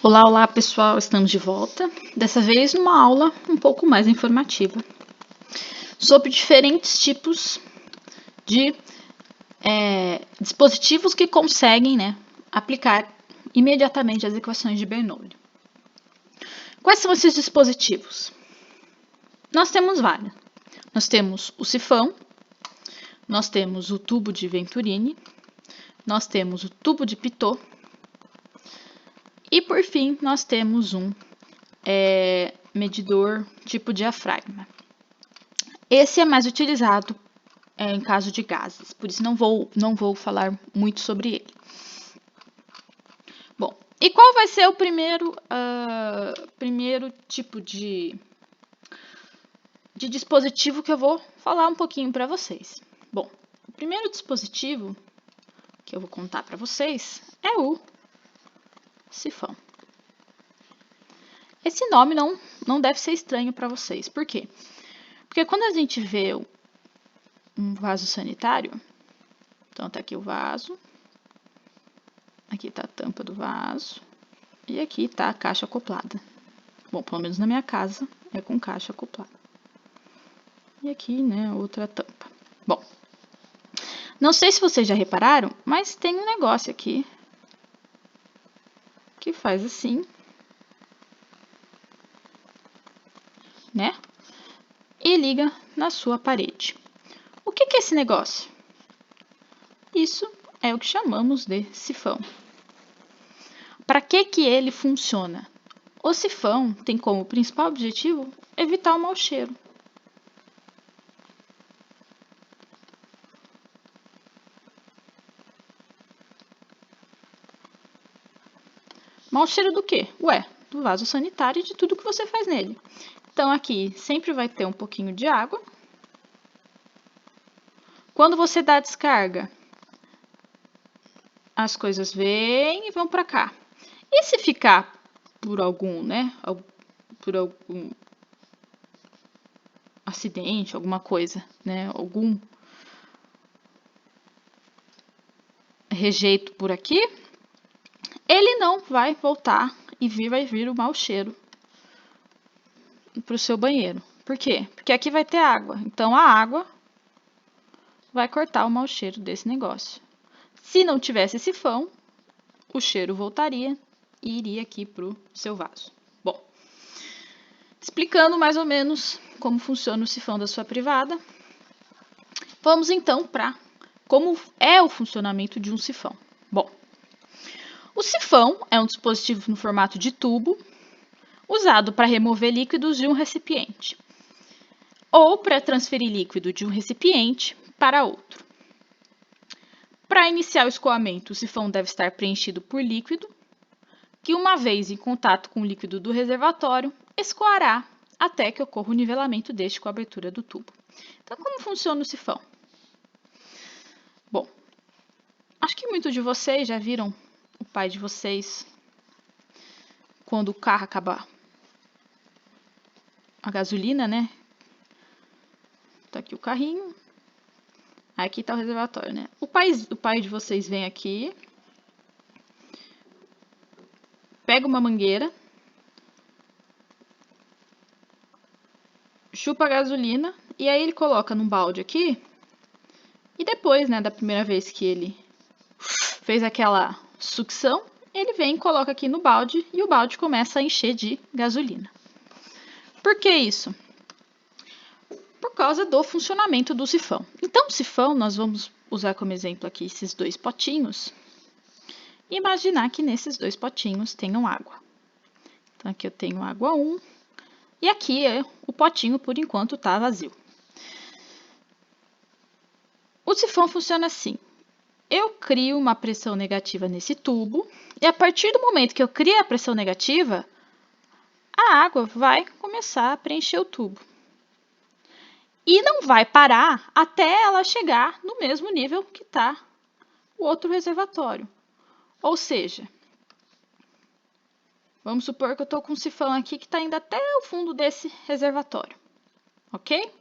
Olá, olá pessoal, estamos de volta, dessa vez numa aula um pouco mais informativa sobre diferentes tipos de dispositivos que conseguem aplicar imediatamente as equações de Bernoulli. Quais são esses dispositivos? Nós temos vários. Nós temos o sifão, nós temos o tubo de Venturini, nós temos o tubo de Pitot e, por fim, nós temos um medidor tipo diafragma. Esse é mais utilizado em caso de gases, por isso não vou falar muito sobre ele. Bom, e qual vai ser o primeiro tipo de dispositivo que eu vou falar um pouquinho para vocês? Bom, o primeiro dispositivo que eu vou contar para vocês é o sifão. Esse nome não deve ser estranho para vocês. Por quê? Porque quando a gente vê um vaso sanitário, então tá aqui o vaso, aqui tá a tampa do vaso e aqui tá a caixa acoplada. Bom, pelo menos na minha casa é com caixa acoplada. E aqui, outra tampa. Bom, não sei se vocês já repararam, mas tem um negócio aqui que faz assim, e liga na sua parede. O que é esse negócio? Isso é o que chamamos de sifão. Para que ele funciona? O sifão tem como principal objetivo evitar o mau cheiro. Mau cheiro do quê? Do vaso sanitário e de tudo que você faz nele. Então, aqui sempre vai ter um pouquinho de água. Quando você dá a descarga, as coisas vêm e vão para cá. E se ficar por algum acidente, alguma coisa, algum rejeito por aqui, ele não vai voltar e vai vir o mau cheiro para o seu banheiro. Por quê? Porque aqui vai ter água. Então, a água vai cortar o mau cheiro desse negócio. Se não tivesse sifão, o cheiro voltaria e iria aqui para o seu vaso. Bom, explicando mais ou menos como funciona o sifão da sua privada, vamos então para como é o funcionamento de um sifão. Bom, o sifão é um dispositivo no formato de tubo, usado para remover líquidos de um recipiente, ou para transferir líquido de um recipiente para outro. Para iniciar o escoamento, o sifão deve estar preenchido por líquido, que uma vez em contato com o líquido do reservatório, escoará até que ocorra o nivelamento deste com a abertura do tubo. Então, como funciona o sifão? Bom, acho que muitos de vocês já viram o pai de vocês quando o carro acabar a gasolina, Tá aqui o carrinho. Aqui tá o reservatório, O pai de vocês vem aqui, pega uma mangueira, chupa a gasolina e aí ele coloca num balde aqui. E depois, da primeira vez que ele fez aquela sucção, ele vem e coloca aqui no balde e o balde começa a encher de gasolina. Por que isso? Por causa do funcionamento do sifão. Então, o sifão, nós vamos usar como exemplo aqui esses dois potinhos e imaginar que nesses dois potinhos tenham água. Então, aqui eu tenho água 1 e aqui o potinho, por enquanto, está vazio. O sifão funciona assim. Eu crio uma pressão negativa nesse tubo e a partir do momento que eu crio a pressão negativa, a água vai começar a preencher o tubo. E não vai parar até ela chegar no mesmo nível que está o outro reservatório. Ou seja, vamos supor que eu estou com um sifão aqui que está indo até o fundo desse reservatório. Ok?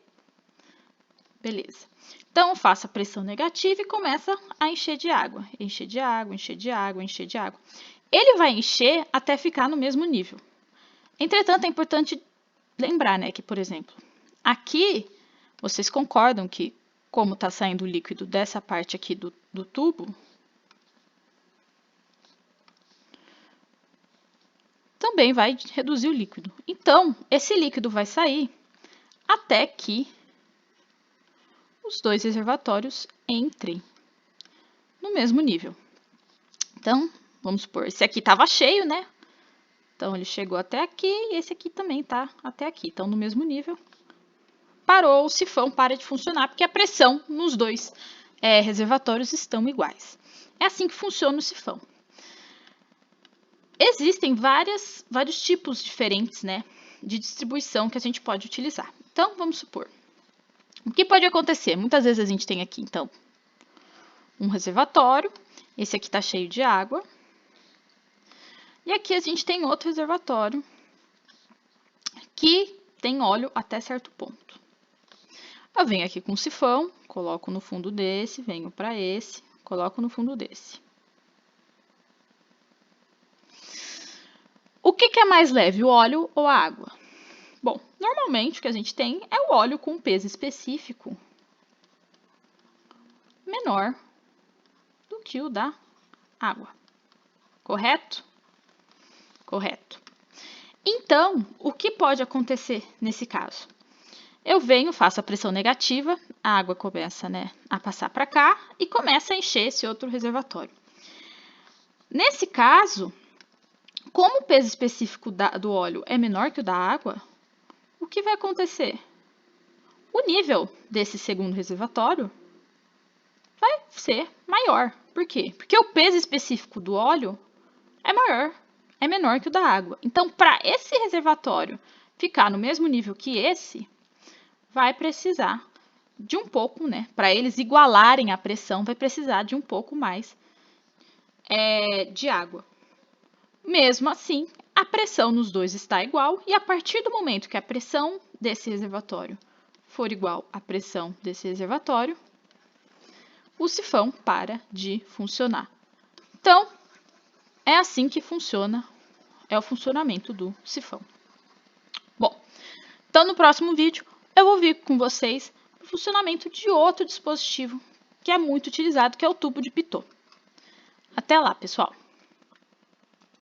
Beleza. Então, eu faço a pressão negativa e começa a encher de água. Encher de água, encher de água, encher de água. ele vai encher até ficar no mesmo nível. Entretanto, é importante lembrar, né, que, por exemplo, aqui vocês concordam que, como está saindo o líquido dessa parte aqui do tubo, também vai reduzir o líquido. Então, esse líquido vai sair até que os dois reservatórios entrem no mesmo nível. Então, vamos supor, esse aqui estava cheio, né? Então, ele chegou até aqui e esse aqui também está até aqui. Então, no mesmo nível, parou, o sifão para de funcionar, porque a pressão nos dois reservatórios estão iguais. É assim que funciona o sifão. Existem vários tipos diferentes, né, de distribuição que a gente pode utilizar. Então, vamos supor, o que pode acontecer? Muitas vezes a gente tem aqui, então, um reservatório, esse aqui está cheio de água, e aqui a gente tem outro reservatório que tem óleo até certo ponto. Eu venho aqui com o sifão, coloco no fundo desse, venho para esse, coloco no fundo desse. O que é mais leve, o óleo ou a água? Bom, normalmente o que a gente tem é o óleo com peso específico menor do que o da água. Correto? Correto. Então, o que pode acontecer nesse caso? Eu venho, faço a pressão negativa, a água começa, né, a passar para cá e começa a encher esse outro reservatório. Nesse caso, como o peso específico do óleo é menor que o da água, o que vai acontecer? O nível desse segundo reservatório vai ser maior. Por quê? Porque o peso específico do óleo é maior, é menor que o da água. Então, para esse reservatório ficar no mesmo nível que esse, vai precisar de um pouco, né? Para eles igualarem a pressão, vai precisar de um pouco mais de água. Mesmo assim, a pressão nos dois está igual, e a partir do momento que a pressão desse reservatório for igual à pressão desse reservatório, o sifão para de funcionar. Então, é assim que funciona, é o funcionamento do sifão. Bom, então no próximo vídeo eu vou vir com vocês o funcionamento de outro dispositivo que é muito utilizado, que é o tubo de Pitot. Até lá, pessoal!